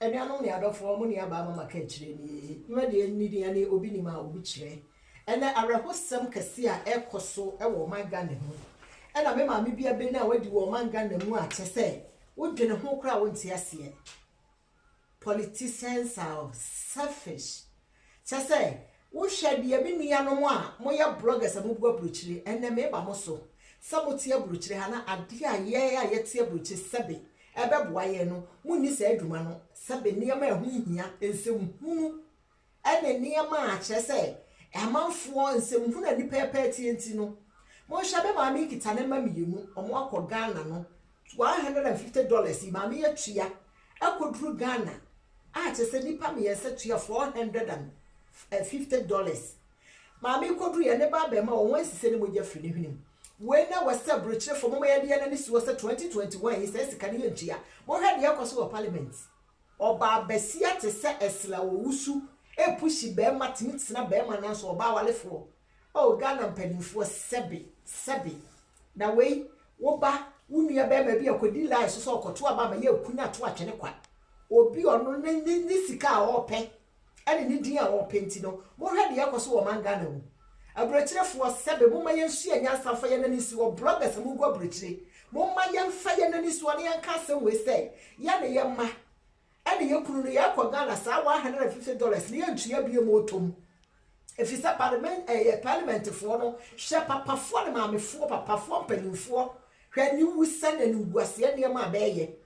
Enuanom ne adofo mo ne aba mama ka kire ni. Me de nidi ane obi ni ma obi kire. Ene arehosem kese a ekoso e wo manga ne ho. Ena me ma me bia be na wadi wo manga ne mu a chese. Wo dwene ho kra wo ntia se. Politicians are selfish. Chese, wo hwede ye bi nuanom a moye bloggers amubu abruchire ene me ba mo so. Sabotia abruchire ha na ade a ye tie abruchire sebe. Ebe boa ye no munni se adwuma no sebe niam a hu hia ensem hunu ene niam a chese amanfo nsem hunu ani pepe tie no mo hwabe ma mi kita ne ma miyenu omo akọ Ghana no $150 ma mi atua akoduru Ghana a chese nipa me yesa tua $450 ma mi koduru ye ne ba be ma won sise ne moja firi ne hwenim when I was a brochure for Mama Yadian and this was a 2021, he says, can you cheer? What had the Yakoso of Parliament? Or Barbesia to set a slow wusu, a pushy bear matins, and a bear manas or bawale for. Oh, Ghana penny for Sebi. Now, way, Woba, whom your bear may be a could delight so called to Abama, you could not watch any quite. Or be on this car or pay. And in India or painting, what had the Yakoso of Mangano? A brochure for Sebe, Mumma Yan Shi and Yansa Fire Nanis or bloggers and Mugo Brochure. Mumma Yan Fire Nanis one young castle we say, Yana Yamma. And you could Yako Ghana, $150 near Chiabio Motum. If it's a parliament for no, Shapa perform mammy for papa form penny for, when you will send and was near my bay.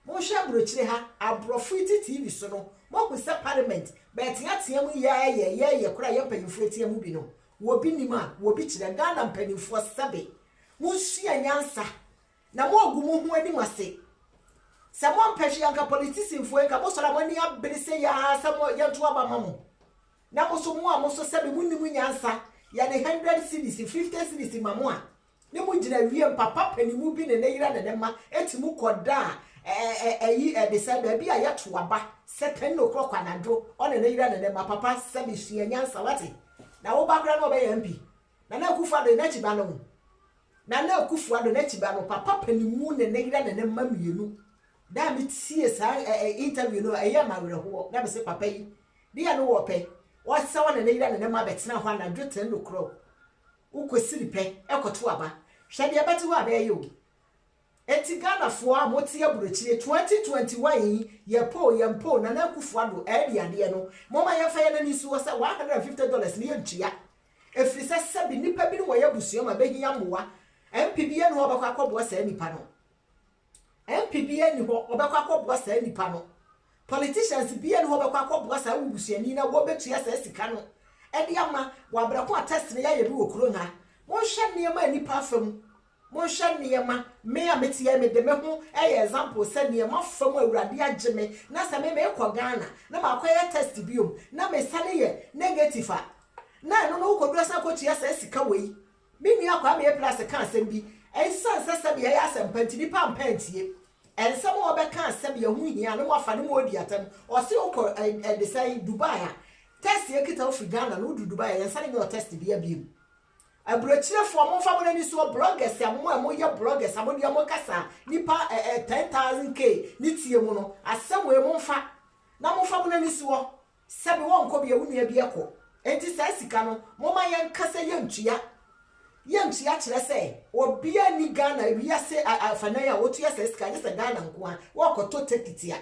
Mosha Brochure a profitted TV sono, what was that parliament? But yet, yeah, cry up and you fret your movino. Wobi ni ma wobi kire Ghana mpanimfo sabe munsua nyansa na mo ogumu hu ani mase se mo mpehwe anka politician fo enka bo sora mo ni abere se ya samo ya to aba mamo na mo so mo a mo so sabe munnimu nyansa ya ne 100 cedis 50 cedis mamo a ne mo gina wiem papa panimu bi ne yira ne ma etimu koda de sabe bi a ya to aba se 10 o'clock anadro on ne yira ne ma papa sabe sua nyansa wate na wo bakra no be MP na Akufo-Addo na chiba no na Akufo-Addo na chiba no papa panimu ne yira ne ma mienu da mi tie sa interview no eya mawerho na be se papa yi dia no wo pe wo se wona ne yira ne ma betena ho na dweten no kro ukosiri pe ekoto aba hwe de beti wo abaye o enti Ghana fo a motie aburochire 2021 yempo na Akufo-Addo ade no moma ye fa ye na nisu wo se $150 ne yentua efiri se sabi nipa bi no wo ye busuo ma behia moa MPB no obakwa akobo sa nipa no MPB ni ho obakwa akobo sa nipa no politicians bi no obakwa akobo sa wubusuani na wo betua sa sika no ede ama wabrako attest ne ye bi wo kuro ha mo hwe niema nipa afam mo hwe niema me a metie me de me ho example se niema afam awurade ageme na se me ekọ Ghana na ma akoye test biom na me sane ye negative na no ukodura sa ko tia sa sika wei me nua kwa me plus kan asem bi ensan sasa bi ya asem pantini pam pantie ensem wo be kan asem ye hu hia no afa ne mo odi atam o se ukọ de say Dubai a test ye kita ofi Ghana no du Dubai ye sane me o test bi abiem abrochire fo mo fa mo nani so bloggers ya mo ye bloggers amodi mo kasa nipa 10,000k ni tie mu no asem we mo fa na mo fa mo nani so sebe wo nko bi ewunu bi ekọ enti sa sika no mo ma ye nkasa ye ntua kire se obi ani Ghana wi ase afana ya wotu ya sika ye se Ghana nko a wo koto tekiti a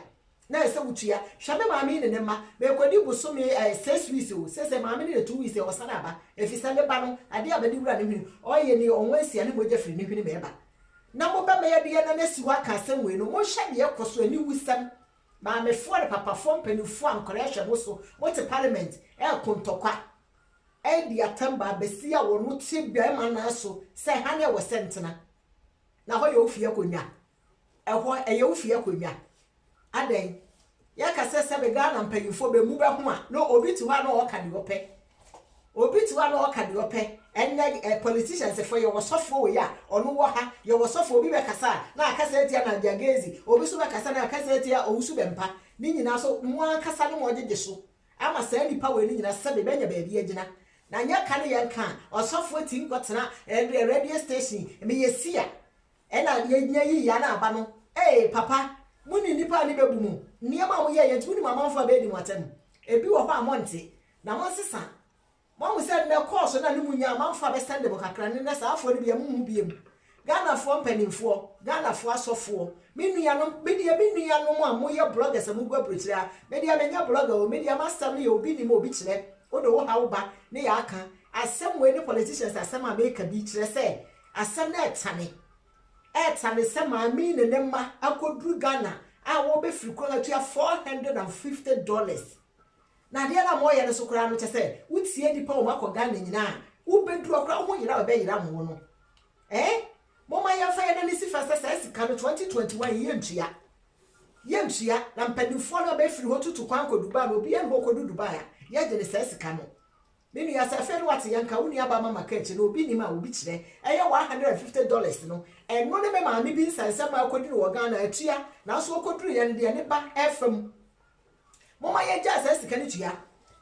na ese wutua hwame maami ne ma me kwadi busumi 6 weeks o se maami ne 2 weeks e osana aba efisa ne ba no ade abadi wura ne hwini oye ni onwansia ne moja firi ne hwini me ba na mo ba me ye de na nesi wa ka asem we no mo hwe de ekoso ani wusam maami fo de papa fo mpanifo ankoresha mo so mo te parliament kontokwa di atamba besia wo no tie bia ma na so se ha ne wo sentena na ho ye ofie konwa ho ye ofie konwa aden ya kase sebe Ghana mpanyifo be mu be ho a no obi ti wa no oka de ope enne politicians for your sofo we ya ono wo ha ye wo sofo obi be kasa na akasa etia na Jagezi obi so be kasa na akasa etia owusu be mpa ni nyina so mo akasa ne mo gege so ama sa nipa we ni nyina sebe benya ba bi agina na nya ka ne yanka osofo ti nkotena radio station me yesia ena ye nya yi ya na aba no papa muni nipa ni bebu mu niema mo ye yenti muni mama mfa be di mwatem ebi wo kwa monte na mo sesa mo se na course na ni munya amamfa be send bo kakra ne na sa afo ni bia mu biem Ghana fo mpanimfo Ghana fo asofo minua no media no mo amoye bloggers amu gwa brotira media menya blogger o media master ni obi ni mo obi kire o do wo hawo ba ne ya aka asem we ni politicians asem America bi kire se asem na etane se ma mi ne ma akodru Ghana a wo be firi ko atua $450 na de na mo ye no so kra no che se wutie dipa o makọ Ghana nyina wo bedru okra ho yira be yira mo no Mama ya fa ya nisi fa sasa sika no 2021 yentua na mpanimfo no be firi hotutu kwan ko Dubai obi ya no ko Dubai ya je ne sika no menu ya sa fe what yanka woni aba mama market no obi ni ma obi kire eye $150 no eno ne be ma mi bi nsansa ma akodi wo Ghana atua na so okoduru ya ne ba FM mama ya ja sa sika ni tua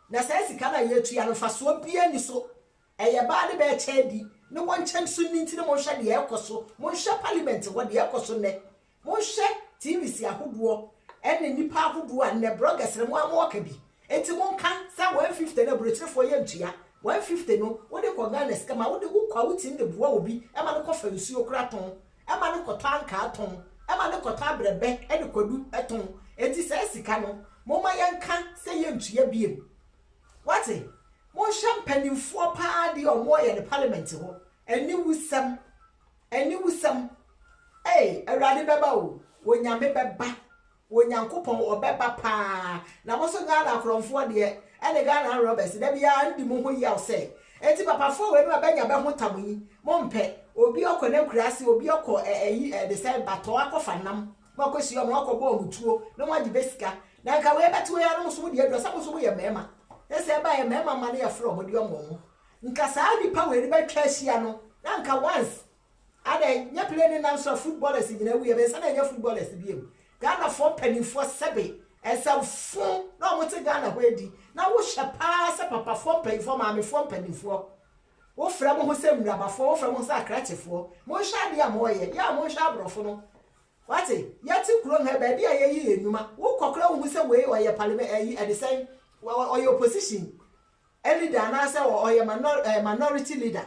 na sa sika na ya tua no fa so bia ni so eye ba ne be chedi no one chance soon into the motion the aircoso, Monsha Parliament, what the aircoso ne, Monsha TV si ahodoɔ ɛne nipa ahodoɔ a ne bloggers ne mo amwɔka bi enti mo nka sa 150 na brotre for ye ntua 150 no wo de ko Ghana ska ma wo de wo kwa wuti ne boa obi e ma ne ko fa nsuo kra ton e ma ne ko tanka ton e ma ne ko ta brebe e de kodu eton enti sa sika no mo ma ye nka se ye ntua biem what mo champanimfo pa de o mo ye ne parliament ho eni wusam awrade beba o wonyame beba wonyankopon obeba pa na mo so Ghana kromfo de ene Ghana Roberts da bia ndi mo ho yaw se enti papa fo we no banya be ho tamoyi mo mpe obi okone kurase obi okọ de say bato akofa nam mo akosi o mo akọbọ omutuo no mo agi besika na nka we beto ya no so mo de adwa sa mo so mo ye mema ese ba ye mema ma na ya fro mo de omo nka saa nipa we ni betwa ahia no na nka once ade nya play na so footballers gina wi e be sa na nya footballers biem Ghana for penifo sebe esa fun na mo te Ghana ho edi na wo hye pa se papa for penifo ma me for penifo wo fra mo ho se mrabafo wo fra mo sa akrachefo mo hye ade a mo ye ya mo hye abrofo no wate yati kuro nha ba bia ye yi enuma wo kokra wo se we o ye parliament ayi at the same or your opposition leader na say or your minority leader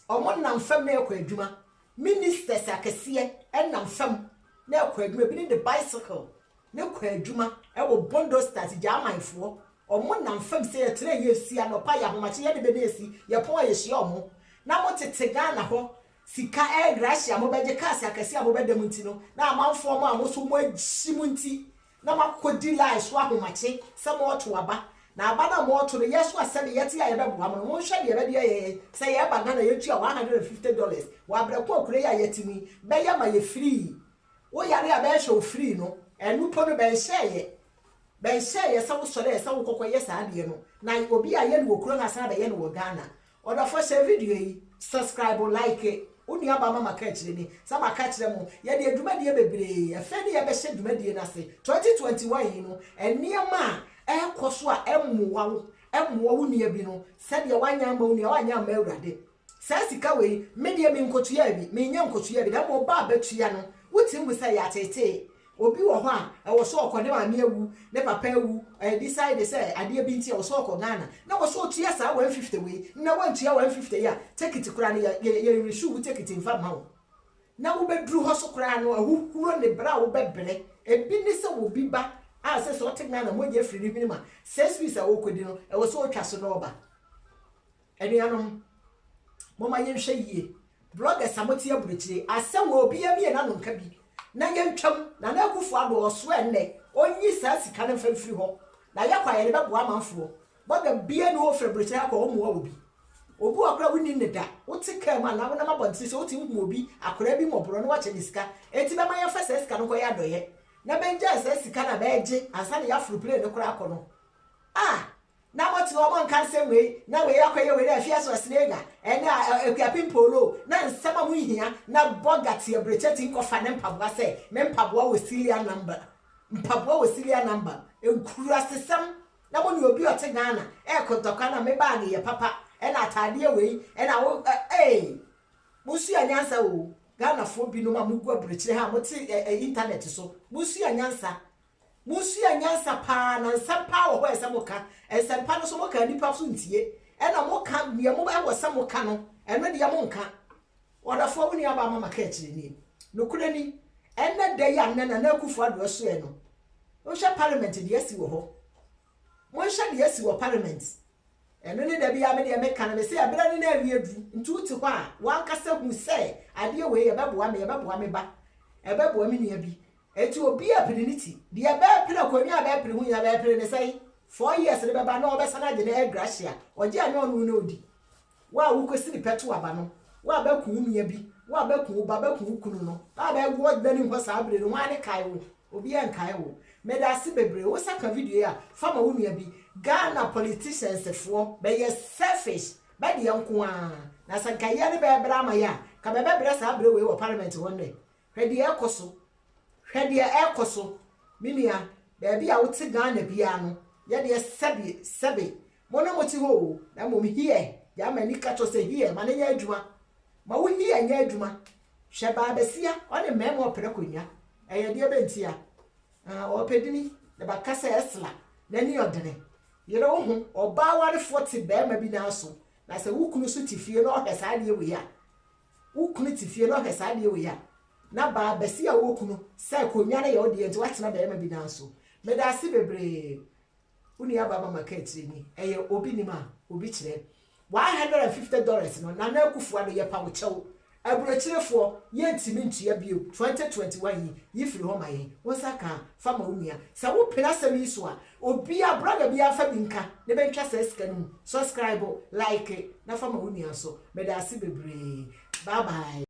omo nam fam na ekwa adwuma ministers akese en nam fam na ekwa adwuma bi ni the bicycle na ekwa adwuma e wo bondo start jamanfo omo nam fam say etre ye si anopa ya homache ye de be na esi ye po ye hye omo na mo tete Ghana ho sika gracia mo beje kasi akese amo bedam nti no na amanfo mo amoso mo agimu nti na makodi lies so ahomache se mo to aba na aba na mo to no yeso asebe yeti ya yebeboa mo mo hwe de be ye se ye ba Ghana yetua $150 wa breko okure ya yetimi be ye ma ye free wo yare ya be show free no enu po no be share se wo sore se wo kokoye sa ade no na obi a ye no okuro na sa be ye no wo Ghana odo for share video yi subscribe like it uni aba mama ka kire ni sama ka kire mo ye de adwuma de bebre afa de ye be hye adwuma de na se 2021 yi no eniema ekoso a emmoa wo nia bi no se de wanya ma uni wanya ma awrade sa sika we me de me nkotua bi me nya nkotua bi da mo ba betua no wutim bu se ya tete obi wo ho a e wo so okode ma me awu ne papa awu decide say ade bi nti e wo so okọ Ghana na wo so tua sa 150 we na wantua 150 ya take it kura ne ye reshu take it in fam ha na wo bedru ho so kura no ahukuro ne bra wo bebre ebi ni se wo bi ba a se so tegna na mo je free ni ma 6 weeks a wo kodi no e wo so otwa so no ba eni anom mo ma ye hwe yie bloggers amoti aburekire asem obi ya mi na no nka bi na yentwam na na akufu ado oso enne onyi sa sika ne famfiri ho na yakwa ye ne beboa manfo boga bia no ofre breche akwa omo obi akra woni ne da wote ka ma na na mabonti so wote hu obi akra bi mobro no wache ni sika enti be ma ye fa sika no ko ya doye na benja sa sika na beje ansa ne ya furu play ne kora akono na moti wo mon kan sem we na we yakwa ye we na afia so snega ena ekuapim polo na nsema mu hia na bogati ebrecheti nkofa ne mpaboa se me mpaboa we serial number enkuru asesam na mo ni obi ote Ghana kotoka na me bag ye papa ena atade we ena wo musu anyansa wo Ghana fo bi no ma mugu abrechire ha mo ti internet so musu anyansa pa na nsampa wo ho esamoka ensampa no so mo ka nipa so ntie e na mo ka ne mo ba wo samoka no eno de mo nka oda fo wo ni aba mama ka chire ni no kure ni enne de ya nna na akufu ado so e no o hwe parliament de asi wo ho mo hwe de asi wo parliament eno ne da bia me de me kan me se abira ni na awie du ntu ti ho a wan kasa hu se ade we ye beboa me ba e beboa me nia bi eti obi apiniti de e ba pira kwanya ba pira hu ya ba pira ne sai 4 years ne beba na obesa na de na gracia oje anya onu na odi wa wo kosi ni petu aba no wa ba ku nia bi wa ba ku ba ku kunu no ba ba wo dani ho sa abire no wa ne kai wo obi en kai wo me da se bebre wo saka video ya fama wo nia bi Ghana politicians for be ye selfish be de yanko a na sanka ye ne be bra ma ya ka be bra sa abire we wo parliament wonne hwede ekoso minia be bia wo ti Ghana bia no ye de sebe mono moti ho na mom hie ya mani ka to se hie ma ne nya adwuma ma wo hie nya adwuma hwe ba besia one memo opere konya eye de bentia opedini de ba kasa esla na ni odene yere wo hu oba ware 40 be ma bi na so na se wukunu so tifie no ohesa de we ya wukunu tifie no ohesa de we ya na ba besia wo kunu se konya na ye odi enti watena be ma bi na so me da se bebre uni aba mama ka tire ni eye obi ni ma obi kire $150 no na na akufu ado ye pa wo chew aburochirefo ye ntimi ntua bio 2021 yi firi ho maye wo saka fama unia sa wo pena sami so a obi abraga bia afa binka ne bentwa sa sika no subscribe like na fama unia so me da se bebre bye bye.